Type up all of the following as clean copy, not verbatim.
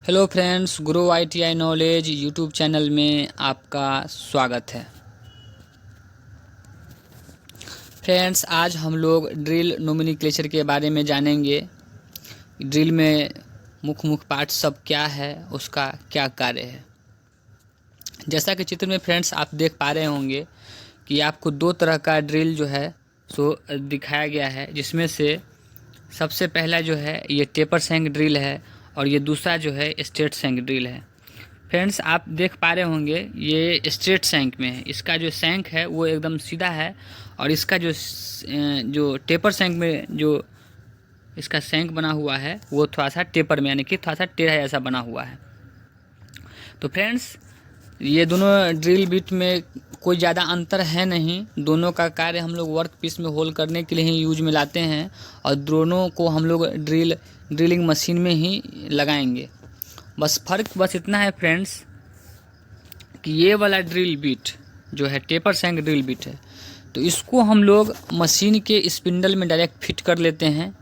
Hello friends, गुरु ITI knowledge YouTube channel में आपका स्वागत है। फ्रेंड्स, आज हम लोग ड्रिल नोमेनक्लेचर के बारे में जानेंगे। ड्रिल में मुख्य पार्ट सब क्या है, उसका क्या कार्य है। जैसा कि चित्र में फ्रेंड्स आप देख पा रहे होंगे कि आपको दो तरह का ड्रिल जो है सो दिखाया गया है, जिसमें से सबसे पहला जो है ये टेपर सैंक ड्रिल है और ये दूसरा जो है स्ट्रेट सैंक ड्रिल है। फ्रेंड्स, आप देख पा रहे होंगे ये स्ट्रेट सैंक में है। इसका जो सैंक है वो एकदम सीधा है और इसका जो टेपर सैंक में जो इसका सैंक बना हुआ है वो थोड़ा सा टेपर में, यानी कि थोड़ा सा टेढ़ा जैसा बना हुआ है। तो फ्रेंड्स, ये दोनों ड्रिल बिट में कोई ज़्यादा अंतर है नहीं। दोनों का कार्य हम लोग वर्क पीस में होल करने के लिए ही यूज में लाते हैं और दोनों को हम लोग ड्रिलिंग मशीन में ही लगाएंगे। बस इतना है फ्रेंड्स कि ये वाला ड्रिल बिट जो है टेपर सैंक ड्रिल बिट है, तो इसको हम लोग मशीन के स्पिंडल में डायरेक्ट फिट कर लेते हैं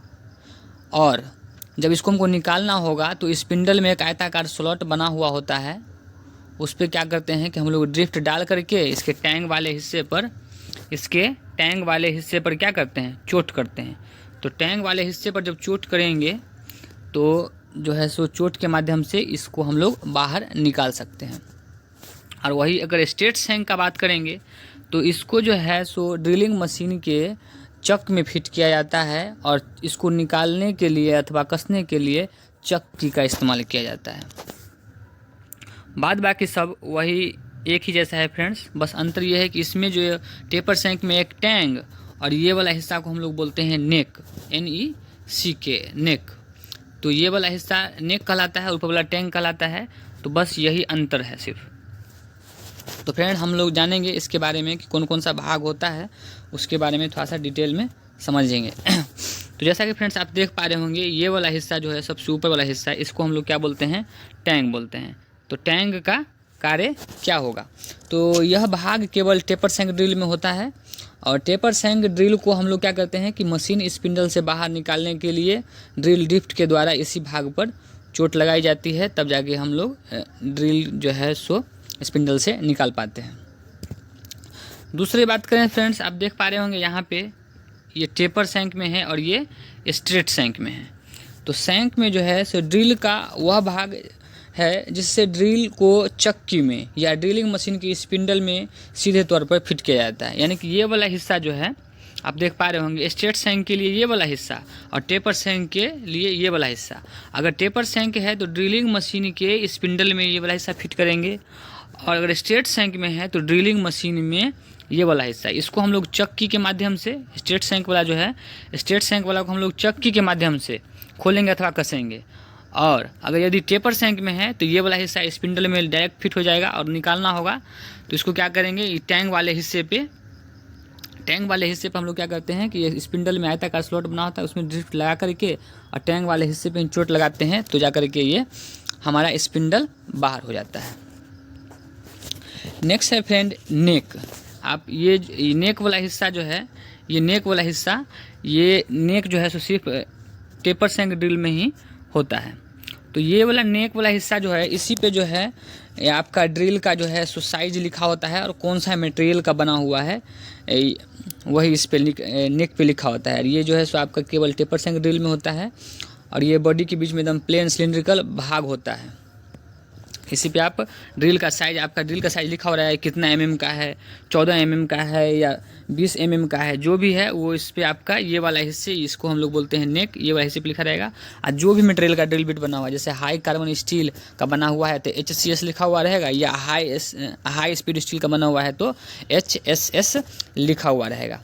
और जब इसको हमको निकालना होगा तो स्पिंडल में एक आयताकार स्लॉट बना हुआ होता है। उस पर क्या करते हैं कि हम लोग ड्रिफ्ट डाल करके इसके टैंक वाले हिस्से पर क्या करते हैं, चोट करते हैं। तो टैंक वाले हिस्से पर जब चोट करेंगे तो जो है सो चोट के माध्यम से इसको हम लोग बाहर निकाल सकते हैं। और वही अगर स्ट्रेट सैंक का बात करेंगे तो इसको जो है सो ड्रिलिंग मशीन के चक में फिट किया जाता है और इसको निकालने के लिए अथवा कसने के लिए चक्की का इस्तेमाल किया जाता है। बाद बाकी सब वही एक ही जैसा है फ्रेंड्स। बस अंतर यह है कि इसमें जो टेपर सैंक में एक टैंग और ये वाला हिस्सा को हम लोग बोलते हैं नेक, NECK, नेक। तो ये वाला हिस्सा नेक कहलाता है, ऊपर वाला टैंक कहलाता है। तो बस यही अंतर है सिर्फ। तो फ्रेंड, हम लोग जानेंगे इसके बारे में कि कौन कौन सा भाग होता है, उसके बारे में थोड़ा सा डिटेल में समझेंगे। तो जैसा कि फ्रेंड्स आप देख पा रहे होंगे ये वाला हिस्सा जो है सबसे ऊपर वाला हिस्सा, इसको हम लोग क्या बोलते हैं, टैंक बोलते हैं। तो टैंक का कार्य क्या होगा, तो यह भाग केवल टेपर सैंक ड्रिल में होता है। और टेपर सैंक ड्रिल को हम लोग क्या करते हैं कि मशीन स्पिंडल से बाहर निकालने के लिए ड्रिल ड्रिफ्ट के द्वारा इसी भाग पर चोट लगाई जाती है, तब जाके हम लोग ड्रिल जो है सो स्पिंडल से निकाल पाते हैं। दूसरी बात करें फ्रेंड्स, आप देख पा रहे होंगे यहाँ पे ये टेपर सैंक में है और ये स्ट्रेट सैंक में है। तो सैंक में जो है सो ड्रिल का वह भाग है जिससे ड्रिल को चक्की में या ड्रिलिंग मशीन की स्पिंडल में सीधे तौर पर फिट किया जाता है। यानी कि ये वाला हिस्सा जो है आप देख पा रहे होंगे स्ट्रेट सैंक के लिए ये वाला हिस्सा और टेपर सैंक के लिए ये वाला हिस्सा। अगर टेपर सैंक है तो ड्रिलिंग मशीन के स्पिंडल में ये वाला हिस्सा फिट करेंगे और अगर स्ट्रेट सैंक में है तो ड्रिलिंग मशीन में ये वाला हिस्सा। इसको हम लोग चक्की के माध्यम से, स्ट्रेट सैंक वाला जो है, स्ट्रेट सैंक वाला को हम लोग चक्की के माध्यम से खोलेंगे अथवा कसेंगे। और अगर यदि टेपर सैंक में है तो ये वाला हिस्सा स्पिंडल में डायरेक्ट फिट हो जाएगा और निकालना होगा तो इसको क्या करेंगे, टैंक वाले हिस्से पे हम लोग क्या करते हैं कि ये स्पिंडल में आयताकार स्लॉट बना होता है, उसमें ड्रिफ्ट लगा करके और टैंक वाले हिस्से पे चोट लगाते हैं तो जा करके ये हमारा स्पिंडल बाहर हो जाता है। नेक्स्ट है फ्रेंड नेक। आप ये नेक वाला हिस्सा जो है, ये नेक वाला हिस्सा, ये नेक जो है सो सिर्फ टेपर सैंक ड्रिल में ही होता है। तो ये वाला नेक वाला हिस्सा जो है इसी पे जो है आपका ड्रिल का जो है सो साइज लिखा होता है और कौन सा मटेरियल का बना हुआ है वही इस पे नेक पे लिखा होता है। ये जो है सो आपका केवल टेपर सैंक ड्रिल में होता है और ये बॉडी के बीच में एकदम प्लेन सिलिंड्रिकल भाग होता है। इसी पे आप ड्रिल का साइज, आपका ड्रिल का साइज लिखा हो रहा है कितना mm का है, 14 mm का है या 20 mm का है, जो भी है वो इस पे आपका ये वाला हिस्से, इसको हम लोग बोलते हैं नेक, ये वाला हिस्से पे लिखा रहेगा। और जो भी मटेरियल का ड्रिल बिट बना हुआ है, जैसे हाई कार्बन स्टील का बना हुआ है तो HCS लिखा हुआ रहेगा, या हाई स्पीड स्टील का बना हुआ है तो HSS लिखा हुआ रहेगा।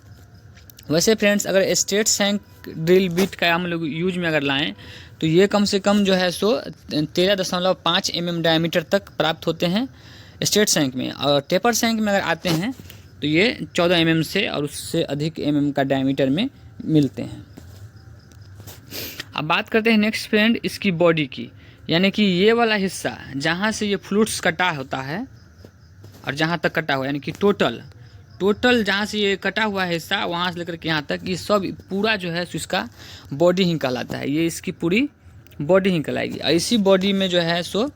वैसे फ्रेंड्स, अगर स्ट्रेट सैंक ड्रिल बिट का हम लोग यूज में अगर लाएँ तो ये कम से कम जो है सो 13.5 mm डायमीटर तक प्राप्त होते हैं स्ट्रेट सैंक में। और टेपर सैंक में अगर आते हैं तो ये 14 mm से और उससे अधिक mm का डायमीटर में मिलते हैं। अब बात करते हैं नेक्स्ट फ्रेंड इसकी बॉडी की, यानी कि ये वाला हिस्सा जहाँ से ये फ्लूट्स कटा होता है और जहाँ तक कटा हुआ, यानी कि टोटल जहाँ से ये कटा हुआ हिस्सा वहाँ से लेकर के यहाँ तक, ये सब पूरा जो है इसका बॉडी ही कहलाता है। ये इसकी पूरी बॉडी ही कहलाएगी। और इसी बॉडी में जो है सो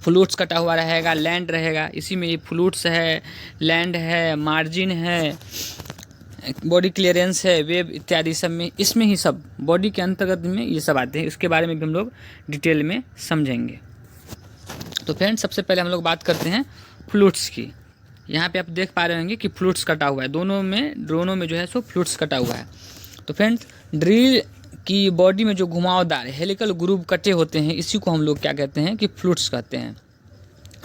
फ्लूट्स कटा हुआ रहेगा, लैंड रहेगा। इसी में ये फ्लूट्स है, लैंड है, मार्जिन है, बॉडी क्लियरेंस है, वेब इत्यादि सब में, इसमें ही सब बॉडी के अंतर्गत में ये सब आते हैं। इसके बारे में भी हम लोग डिटेल में समझेंगे। तो फ्रेंड्स सबसे पहले हम लोग बात करते हैं फ्लूट्स की। यहाँ पे आप देख पा रहे होंगे कि फ्लूट्स कटा हुआ है, दोनों में जो है सो फ्लूट्स कटा हुआ है। तो फ्रेंड्स ड्रिल की बॉडी में जो घुमावदार हेलिकल ग्रूव कटे होते हैं, इसी को हम लोग क्या कहते हैं कि फ्लूट्स कहते हैं।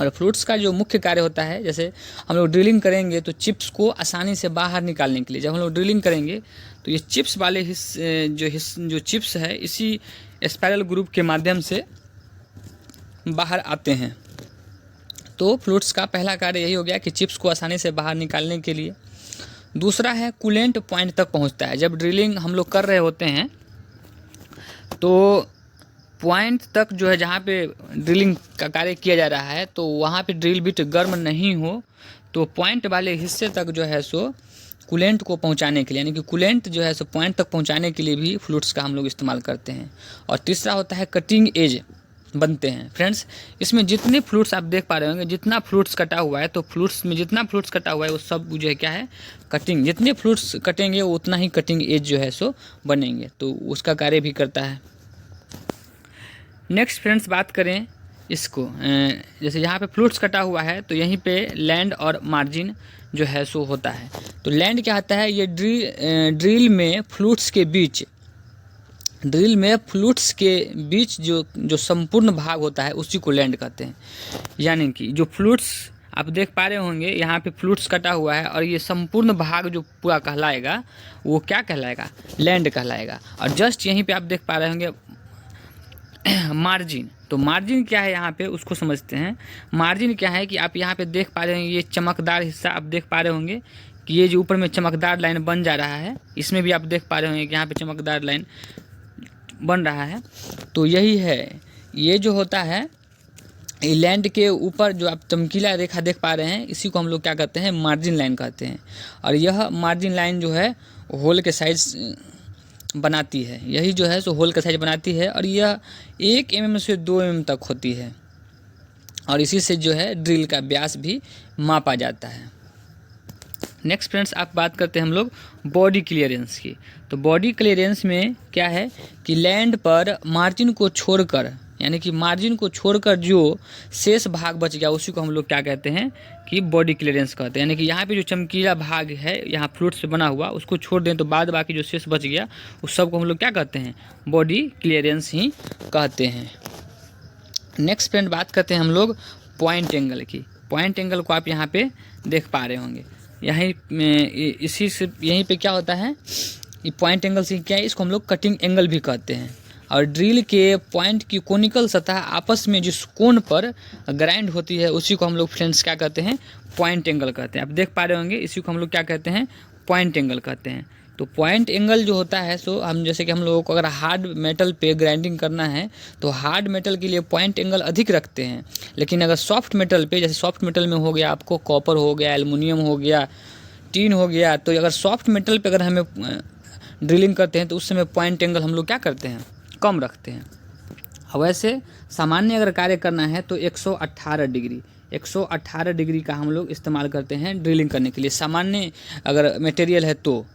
और फ्लूट्स का जो मुख्य कार्य होता है, जैसे हम लोग ड्रिलिंग करेंगे तो चिप्स को आसानी से बाहर निकालने के लिए, जब हम लोग ड्रिलिंग करेंगे तो ये चिप्स वाले जो चिप्स है इसी स्पाइरल ग्रूव के माध्यम से बाहर आते हैं। तो फ्लूट्स का पहला कार्य यही हो गया कि चिप्स को आसानी से बाहर निकालने के लिए। दूसरा है कूलेंट पॉइंट तक पहुंचता है। जब ड्रिलिंग हम लोग कर रहे होते हैं तो पॉइंट तक जो है जहाँ पे ड्रिलिंग का कार्य किया जा रहा है, तो वहाँ पे ड्रिल बिट गर्म नहीं हो, तो पॉइंट वाले हिस्से तक जो है सो कूलेंट को पहुँचाने के लिए, यानी कि कूलेंट जो है सो पॉइंट तक पहुँचाने के लिए भी फ्लूट्स का हम लोग इस्तेमाल करते हैं। और तीसरा होता है कटिंग एज बनते हैं। फ्रेंड्स इसमें जितने फ्लूट्स आप देख पा रहे होंगे, जितना फ्लूट्स कटा हुआ है, तो फ्लूट्स में जितना फ्लूट्स कटा हुआ है वो सब जो है क्या है, कटिंग। जितने फ्लूट्स कटेंगे उतना ही कटिंग एज जो है सो बनेंगे, तो उसका कार्य भी करता है। नेक्स्ट फ्रेंड्स बात करें इसको, जैसे यहाँ पे फ्लूट्स कटा हुआ है तो यहीं पे लैंड और मार्जिन जो है सो होता है। तो लैंड क्या होता है, ये ड्रिल में फ्लूट्स के बीच जो संपूर्ण भाग होता है उसी को लैंड कहते हैं। यानी कि जो फ्लूट्स आप देख पा रहे होंगे, यहाँ पे फ्लूट्स कटा हुआ है और ये संपूर्ण भाग जो पूरा कहलाएगा वो क्या कहलाएगा, लैंड कहलाएगा। और जस्ट यहीं पे आप देख पा रहे होंगे मार्जिन। तो मार्जिन क्या है यहाँ पे उसको समझते हैं। मार्जिन क्या है कि आप यहाँ पे देख पा रहे होंगे, ये चमकदार हिस्सा आप देख पा रहे होंगे कि ये जो ऊपर में चमकदार लाइन बन जा रहा है, इसमें भी आप देख पा रहे होंगे कि यहाँ पे चमकदार लाइन बन रहा है। तो यही है, ये जो होता है ये लैंड के ऊपर जो आप चमकीला रेखा देख पा रहे हैं, इसी को हम लोग क्या कहते हैं, मार्जिन लाइन कहते हैं। और यह मार्जिन लाइन जो है होल के साइज बनाती है, यही जो है सो होल का साइज बनाती है। और यह 1 mm से 2 mm तक होती है। और इसी से जो है ड्रिल का व्यास भी मापा जाता है। नेक्स्ट फ्रेंड्स आप बात करते हैं हम लोग बॉडी क्लियरेंस की। तो बॉडी क्लियरेंस में क्या है कि लैंड पर मार्जिन को छोड़कर, यानी कि मार्जिन को छोड़कर जो शेष भाग बच गया उसी को हम लोग क्या कहते हैं कि बॉडी क्लियरेंस कहते हैं। यानी कि यहाँ पे जो चमकीला भाग है यहाँ फ्लूट से बना हुआ, उसको छोड़ दें तो बाद बाकी जो शेष बच गया उस सब को हम लोग क्या कहते हैं, बॉडी क्लियरेंस ही कहते हैं। नेक्स्ट फ्रेंड बात करते हैं हम लोग पॉइंट एंगल की। पॉइंट एंगल को आप यहाँ पे देख पा रहे होंगे, यहीं पे क्या होता है, ये पॉइंट एंगल से क्या है, इसको हम लोग कटिंग एंगल भी कहते हैं। और ड्रिल के पॉइंट की कोनिकल सतह आपस में जिस कोण पर ग्राइंड होती है उसी को हम लोग फ्रेंड्स क्या कहते हैं, पॉइंट एंगल कहते हैं। आप देख पा रहे होंगे इसी को हम लोग क्या कहते हैं, पॉइंट एंगल कहते हैं। तो पॉइंट एंगल जो होता है सो हम जैसे कि हम लोगों को अगर हार्ड मेटल पे ग्राइंडिंग करना है तो हार्ड मेटल के लिए पॉइंट एंगल अधिक रखते हैं। लेकिन अगर सॉफ्ट मेटल पे, जैसे सॉफ्ट मेटल में हो गया आपको कॉपर हो गया, एल्युमिनियम हो गया, टीन हो गया, तो अगर सॉफ्ट मेटल पे अगर हमें ड्रिलिंग करते हैं तो उस समय पॉइंट एंगल हम लोग क्या करते हैं, कम रखते हैं। और वैसे सामान्य अगर कार्य करना है तो 118 डिग्री का हम लोग इस्तेमाल करते हैं ड्रिलिंग करने के लिए। सामान्य अगर मटेरियल है तो,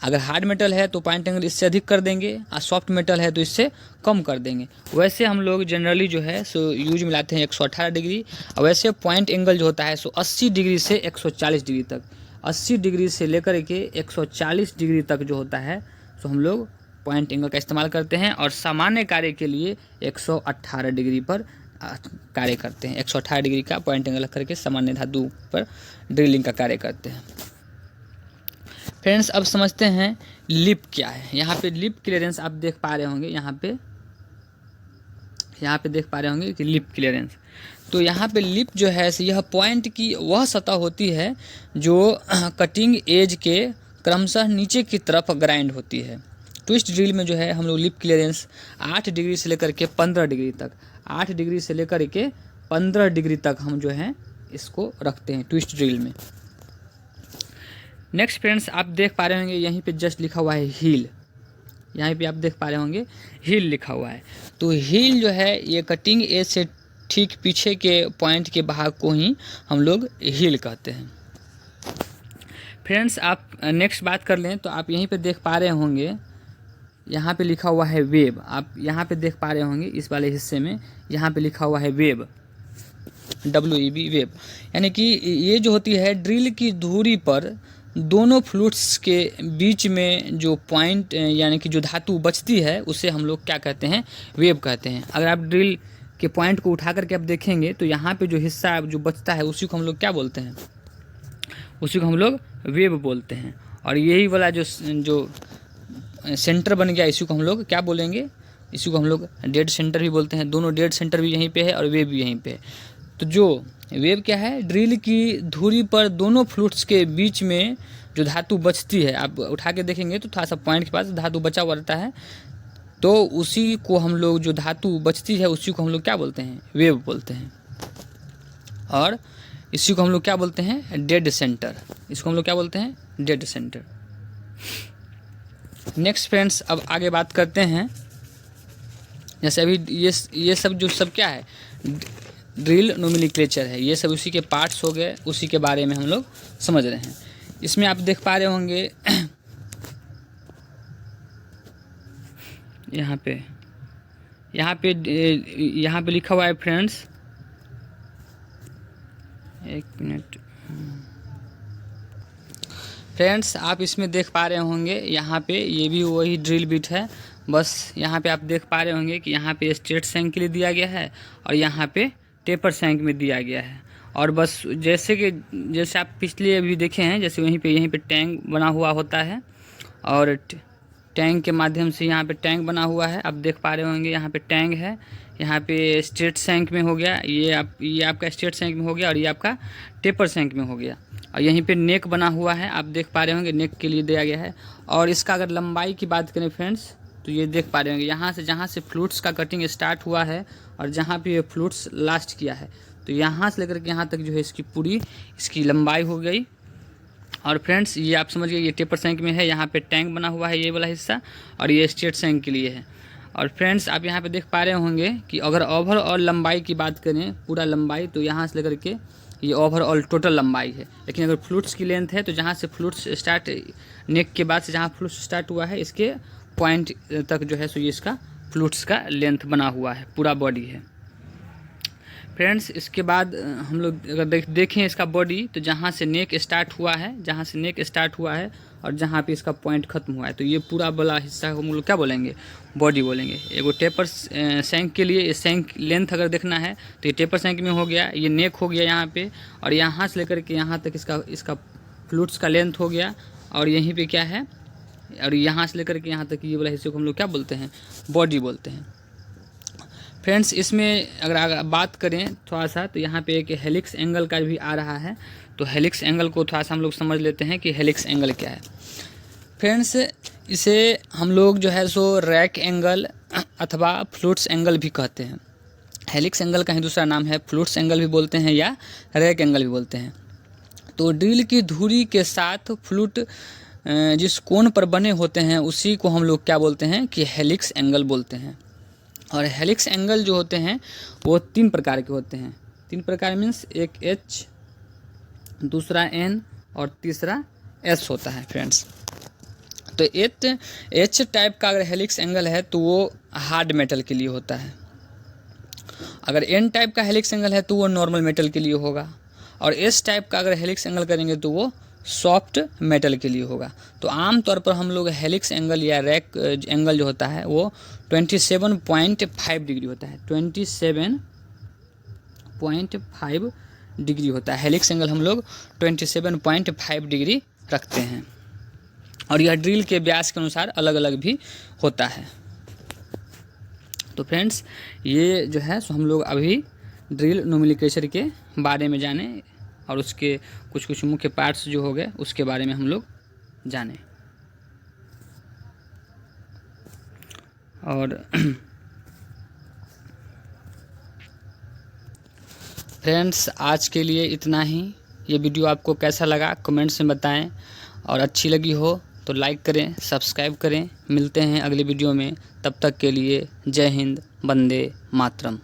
अगर हार्ड मेटल है तो पॉइंट एंगल इससे अधिक कर देंगे, और सॉफ्ट मेटल है तो इससे कम कर देंगे। वैसे हम लोग जनरली जो है सो यूज मिलाते हैं 118 डिग्री। और वैसे पॉइंट एंगल जो होता है सो 80 डिग्री से 140 डिग्री तक, 80 डिग्री से लेकर के 140 डिग्री तक जो होता है सो हम लोग पॉइंट एंगल का इस्तेमाल करते हैं। और सामान्य कार्य के लिए 118 डिग्री पर कार्य करते हैं। 118 डिग्री का पॉइंट एंगल करके सामान्य धातु पर ड्रिलिंग का कार्य करते हैं। फ्रेंड्स अब समझते हैं लिप क्या है। यहाँ पे लिप क्लियरेंस आप देख पा रहे होंगे, यहाँ पे देख पा रहे होंगे कि लिप क्लियरेंस। तो यहाँ पे लिप जो है यह पॉइंट की वह सतह होती है जो कटिंग एज के क्रमशः नीचे की तरफ ग्राइंड होती है। ट्विस्ट ड्रिल में जो है हम लोग लिप क्लियरेंस 8 डिग्री से लेकर के 15 डिग्री तक, 8 डिग्री से लेकर के 15 डिग्री तक हम जो है इसको रखते हैं ट्विस्ट ड्रिल में। नेक्स्ट फ्रेंड्स आप देख पा रहे होंगे यहीं पे जस्ट लिखा हुआ है हील। यहाँ पे आप देख पा रहे होंगे हील लिखा हुआ है। तो हील जो है ये कटिंग एज से ठीक पीछे के पॉइंट के भाग को ही हम लोग हील कहते हैं। फ्रेंड्स आप नेक्स्ट बात कर लें तो आप यहीं पे देख पा रहे होंगे, यहाँ पे लिखा हुआ है वेब। आप यहाँ पे देख पा रहे होंगे इस वाले हिस्से में यहाँ पे लिखा हुआ है वेब, WEB वेब। यानी कि ये जो होती है ड्रिल की धुरी पर दोनों फ्लूइड्स के बीच में जो पॉइंट यानी कि जो धातु बचती है उसे हम लोग क्या कहते हैं, वेब कहते हैं। अगर आप ड्रिल के पॉइंट को उठा करके आप देखेंगे तो यहाँ पे जो हिस्सा जो बचता है उसी को हम लोग क्या बोलते हैं, उसी को हम लोग वेब बोलते हैं। और यही वाला जो सेंटर बन गया इसी को हम लोग क्या बोलेंगे, इसी को हम लोग डेड सेंटर भी बोलते हैं। दोनों डेड सेंटर भी यहीं पे है और वेब भी यहीं पे है। तो जो वेब क्या है, ड्रिल की धुरी पर दोनों फ्लूइड्स के बीच में जो धातु बचती है, आप उठा के देखेंगे तो थोड़ा सा पॉइंट के पास धातु बचा हुआ रहता है, तो उसी को हम लोग जो धातु बचती है उसी को हम लोग क्या बोलते हैं, वेब बोलते हैं। और इसी को हम लोग क्या बोलते हैं, डेड सेंटर। इसको हम लोग क्या बोलते हैं, डेड सेंटर। नेक्स्ट फ्रेंड्स अब आगे बात करते हैं। जैसे अभी ये सब जो सब क्या है, ड्रिल नोमेनक्लेचर है, ये सब उसी के पार्ट्स हो गए, उसी के बारे में हम लोग समझ रहे हैं। इसमें आप देख पा रहे होंगे यहाँ पे लिखा हुआ है फ्रेंड्स, एक मिनट फ्रेंड्स, आप इसमें देख पा रहे होंगे यहाँ पे ये भी वही ड्रिल बिट है। बस यहाँ पे आप देख पा रहे होंगे कि यहाँ पे स्ट्रेट सैंक के लिए दिया गया है और यहाँ पे टेपर सैंक में दिया गया है। और बस जैसे आप पिछले भी देखे हैं, जैसे यहीं पे टैंक बना हुआ होता है और टैंक के माध्यम से यहाँ पे टैंक बना हुआ है। आप देख पा रहे होंगे यहाँ पे टैंक है, यहाँ पे स्ट्रेट सैंक में हो गया, ये आपका स्ट्रेट सैंक में हो गया और ये आपका टेपर सैंक में हो गया। और यहीं पे नेक बना हुआ है, आप देख पा रहे होंगे नेक के लिए दिया गया है। और इसका अगर लंबाई की बात करें फ्रेंड्स तो ये देख पा रहे होंगे यहाँ से जहाँ से फ्लूइड्स का कटिंग स्टार्ट हुआ है और जहाँ पे ये फ्लूइड्स लास्ट किया है, तो यहाँ से लेकर के यहाँ तक जो है इसकी लंबाई हो गई। और फ्रेंड्स ये आप समझिए ये टेपर सैंक में है, यहाँ पे टैंक बना हुआ है ये वाला हिस्सा, और ये स्ट्रेट सैंक के लिए है। और फ्रेंड्स आप यहाँ पे देख पा रहे होंगे कि अगर ओवरऑल लंबाई की बात करें, पूरा लंबाई, तो यहाँ से लेकर के ये ओवरऑल टोटल लंबाई है। लेकिन अगर फ्लूइड्स की लेंथ है तो जहाँ से फ्लूइड्स स्टार्ट, नेक के बाद से जहाँ फ्लूइड्स स्टार्ट हुआ है इसके पॉइंट तक जो है सो ये इसका फ्लूइड्स का लेंथ बना हुआ है, पूरा बॉडी है फ्रेंड्स। इसके बाद हम लोग अगर देखें इसका बॉडी, तो जहाँ से नेक स्टार्ट हुआ है और जहाँ पे इसका पॉइंट खत्म हुआ है, तो ये पूरा वाला हिस्सा हम लोग क्या बोलेंगे, बॉडी बोलेंगे। एगो टेपर सैंक के लिए सैंक लेंथ अगर देखना है तो ये टेपर सैंक में हो गया, ये नेक हो गया यहाँ पे, और यहाँ से लेकर के यहाँ तक इसका फ्लूइड्स का लेंथ हो गया। और यहीं पे क्या है, और यहाँ से लेकर के यहाँ तक ये वाला हिस्से को हम लोग क्या बोलते हैं, बॉडी बोलते हैं फ्रेंड्स। इसमें अगर बात करें थोड़ा सा, तो यहाँ पे एक हेलिक्स एंगल का भी आ रहा है, तो हेलिक्स एंगल को थोड़ा सा हम लोग समझ लेते हैं कि हेलिक्स एंगल क्या है फ्रेंड्स। इसे हम लोग जो है सो रैक एंगल अथवा फ्लूइड्स एंगल भी कहते हैं। हेलिक्स एंगल का ही दूसरा नाम है, फ्लूइड्स एंगल भी बोलते हैं या रैक एंगल भी बोलते हैं। तो ड्रिल की धुरी के साथ फ्लूइड जिस कोण पर बने होते हैं उसी को हम लोग क्या बोलते हैं कि हेलिक्स एंगल बोलते हैं। और हेलिक्स एंगल जो होते हैं वो 3 प्रकार के होते हैं। 3 प्रकार मीन्स एक H, दूसरा N और तीसरा S होता है फ्रेंड्स। तो H टाइप का अगर हेलिक्स एंगल है तो वो हार्ड मेटल के लिए होता है, अगर N टाइप का हेलिक्स एंगल है तो वो नॉर्मल मेटल के लिए होगा, और S टाइप का अगर हेलिक्स एंगल करेंगे तो वो सॉफ्ट मेटल के लिए होगा। तो आमतौर पर हम लोग हेलिक्स एंगल या रैक एंगल जो होता है वो 27.5 डिग्री होता है, 27.5 डिग्री होता है। हेलिक्स एंगल हम लोग 27.5 डिग्री रखते हैं, और यह ड्रिल के व्यास के अनुसार अलग अलग भी होता है। तो फ्रेंड्स ये जो है सो हम लोग अभी ड्रिल नोमेनक्लेचर के बारे में जाने, और उसके कुछ मुख्य पार्ट्स जो हो गए उसके बारे में हम लोग जाने। और फ्रेंड्स आज के लिए इतना ही। ये वीडियो आपको कैसा लगा कमेंट्स में बताएं, और अच्छी लगी हो तो लाइक करें, सब्सक्राइब करें। मिलते हैं अगली वीडियो में, तब तक के लिए जय हिंद, वंदे मातरम।